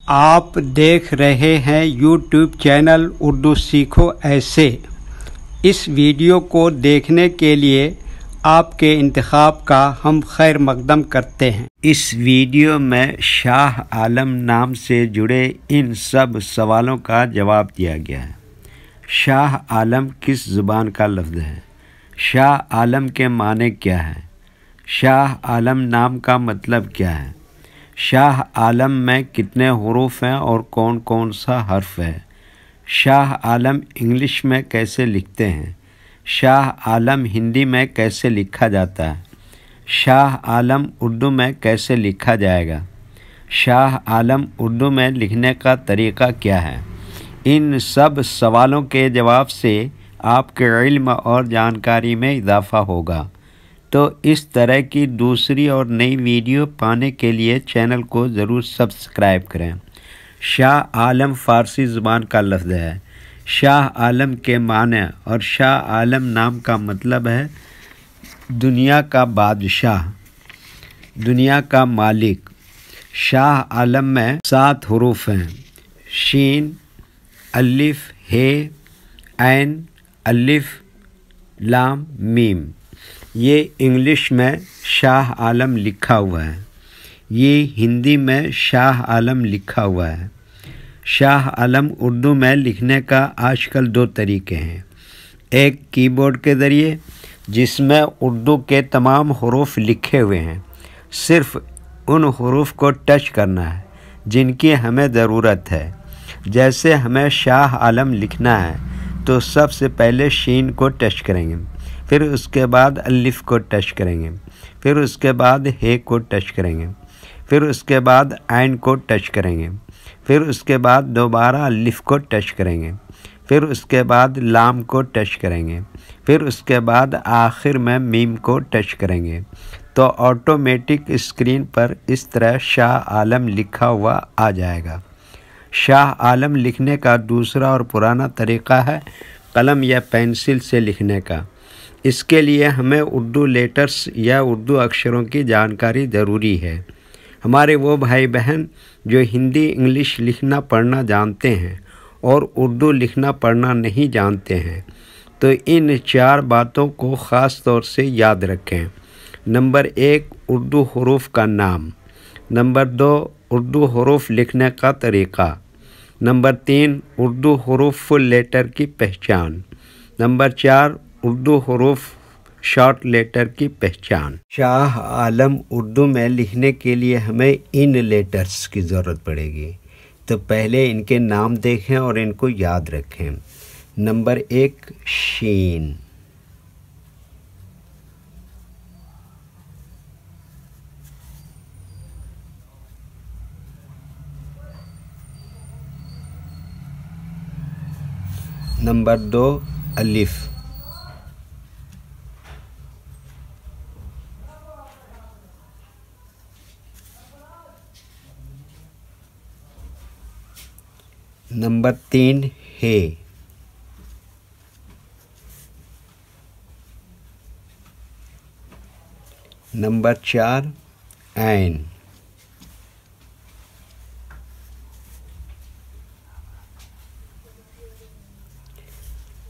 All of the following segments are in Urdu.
آپ دیکھ رہے ہیں یوٹیوب چینل اردو سیکھو ایسے۔ اس ویڈیو کو دیکھنے کے لیے آپ کے انتخاب کا ہم خیر مقدم کرتے ہیں۔ اس ویڈیو میں شاہ عالم نام سے جڑے ان سب سوالوں کا جواب دیا گیا ہے۔ شاہ عالم کس زبان کا لفظ ہے؟ شاہ عالم کے معنی کیا ہے؟ شاہ عالم نام کا مطلب کیا ہے؟ شاہ عالم میں کتنے حروف ہیں اور کون کون سا حرف ہے؟ شاہ عالم انگلش میں کیسے لکھتے ہیں؟ شاہ عالم ہندی میں کیسے لکھا جاتا ہے؟ شاہ عالم اردو میں کیسے لکھا جائے گا؟ شاہ عالم اردو میں لکھنے کا طریقہ کیا ہے؟ ان سب سوالوں کے جواب سے آپ کے علم اور جانکاری میں اضافہ ہوگا۔ تو اس طرح کی دوسری اور نئی ویڈیو پانے کے لیے چینل کو ضرور سبسکرائب کریں۔ شاہ عالم فارسی زبان کا لفظ ہے۔ شاہ عالم کے معنی اور شاہ عالم نام کا مطلب ہے دنیا کا بادشاہ، دنیا کا مالک۔ شاہ عالم میں 7 حروف ہیں: شین، الف، ہ، عین، الف، لام، میم۔ یہ انگلش میں شاہ عالم لکھا ہوا ہے، یہ ہندی میں شاہ عالم لکھا ہوا ہے۔ شاہ عالم اردو میں لکھنے کا آج کل 2 طریقے ہیں، ایک کی بورڈ کے ذریعے جس میں اردو کے تمام حروف لکھے ہوئے ہیں، صرف ان حروف کو ٹچ کرنا ہے جن کی ہمیں ضرورت ہے۔ جیسے ہمیں شاہ عالم لکھنا ہے تو سب سے پہلے شین کو ٹچ کریں گے، پھر اس کے بعد الف کو ٹچ کریں گے، پھر اس کے بعد ہ کو ٹچ کریں گے، پھر اس کے بعد عین کو ٹچ کریں گے، پھر اس کے بعد دوبارہ الف کو ٹچ کریں گے، پھر اس کے بعد لام کو ٹچ کریں گے، پھر اس کے بعد آخر میں میم کو ٹچ کریں گے، تو آٹومیٹک اسکرین پر اس طرح شاہ عالم لکھا ہوا آ جائے گا۔ شاہ عالم لکھنے کا دوسرا اور پرانا طریقہ ہے قلم یا پینسل سے لکھنے کا۔ اس کے لیے ہمیں اردو لیٹرز یا اردو اکشروں کی جانکاری ضروری ہے۔ ہمارے وہ بھائی بہن جو ہندی انگلش لکھنا پڑھنا جانتے ہیں اور اردو لکھنا پڑھنا نہیں جانتے ہیں تو ان 4 باتوں کو خاص طور سے یاد رکھیں۔ نمبر 1، اردو حروف کا نام۔ نمبر 2، اردو حروف لکھنے کا طریقہ۔ نمبر 3، اردو حروف فل لیٹر کی پہچان۔ نمبر 4، اردو حروف شارٹ لیٹر کی پہچان۔ شاہ عالم اردو میں لکھنے کے لیے ہمیں ان لیٹرز کی ضرورت پڑے گی، تو پہلے ان کے نام دیکھیں اور ان کو یاد رکھیں۔ نمبر 1، شین۔ نمبر 2، الف۔ نمبر 3، ہ۔ نمبر 4، عین۔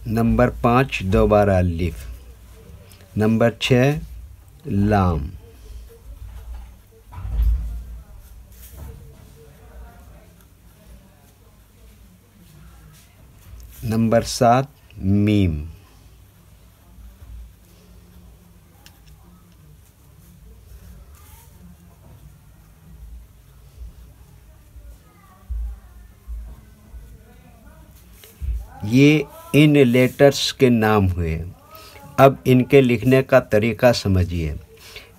نمبر 5، دوبارہ الف۔ نمبر 6، لام۔ نمبر 7، میم۔ یہ ان لیٹرز کے نام ہوئے۔ اب ان کے لکھنے کا طریقہ سمجھیے۔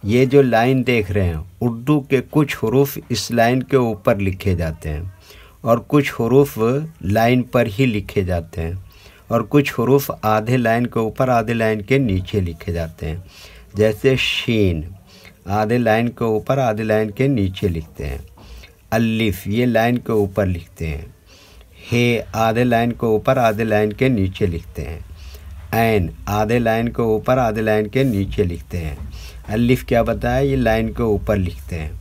یہ جو لائن دیکھ رہے ہیں، اردو کے کچھ حروف اس لائن کے اوپر لکھے جاتے ہیں اور کچھ حروف لائن پر ہی لکھے جاتے ہیں اور کچھ حروف آدھے لائن کے اوپر آدھے لائن کے نیچے لکھے جاتے ہیں۔ جیسے شین آدھے لائن کے اوپر آدھے لائن کے نیچے لکھتے ہیں، الف یہ لائن کے اوپر لکھتے ہیں، ہ آدھے لائن کے اوپر آدھے لائن کے نیچے لکھتے ہیں، عین آدھے لائن کے اوپر آدھے لائن کے نیچے لکھتے ہیں، الف کیا بتایا، یہ لائن کے اوپر لکھتے ہیں،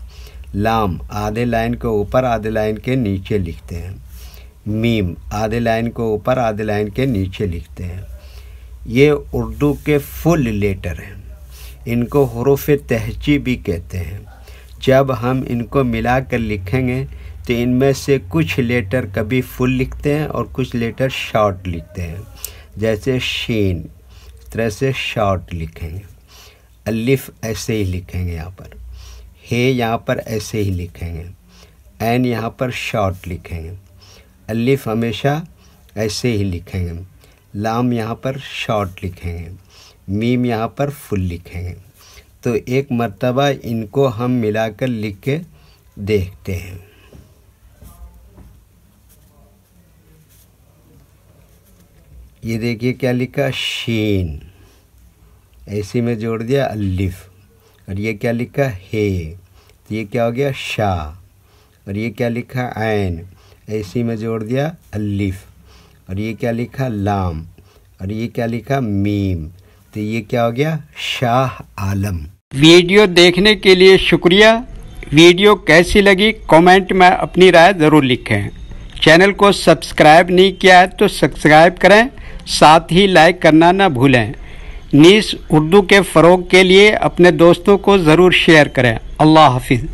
لام آدھے لائن کے اوپر آدھے لائن کے نیچے لکھتے ہیں، میم آدھے لائن کے اوپر آدھے لائن کے نیچے لکھتے ہیں۔ یہ اردو کے فل لیٹر ہیں، ان کو حروف تہجی بھی کہتے ہیں۔ جب ہم ان کو ملا کر لکھیں گے تو ان میں سے کچھ لیٹر کبھی فل لکھتے ہیں اور کچھ لیٹر شارٹ لکھتے ہیں، جیسے شین اس طرح سے شارٹ لکھیں گے، الف ایسے ہی لکھیں گے یہاں پر، ہے یہاں پر ایسے ہی لکھیں گے، عین یہاں پر شارٹ لکھیں گے، الف ہمیشہ ایسے ہی لکھیں گے، لام یہاں پر شارٹ لکھیں گے، میم یہاں پر فل لکھیں گے۔ تو ایک مرتبہ ان کو ہم ملا کر لکھ کے دیکھتے ہیں۔ یہ دیکھیے کیا لکھا، شین ایسی میں جوڑ دیا الف، اور یہ کیا لکھا ہے، تو یہ کیا ہو گیا شا، اور یہ کیا لکھا عین ایسی میں جوڑ دیا الف، اور یہ کیا لکھا لام، اور یہ کیا لکھا میم، تو یہ کیا ہو گیا شاہ عالم۔ ویڈیو دیکھنے کے لیے شکریہ۔ ویڈیو کیسی لگی کامنٹ میں اپنی رائے ضرور لکھیں۔ چینل کو سبسکرائب نہیں کیا ہے تو سبسکرائب کریں، ساتھ ہی لائک کرنا نہ بھولیں۔ نیز اردو کے فروغ کے لیے اپنے دوستوں کو ضرور شیئر کریں۔ اللہ حافظ۔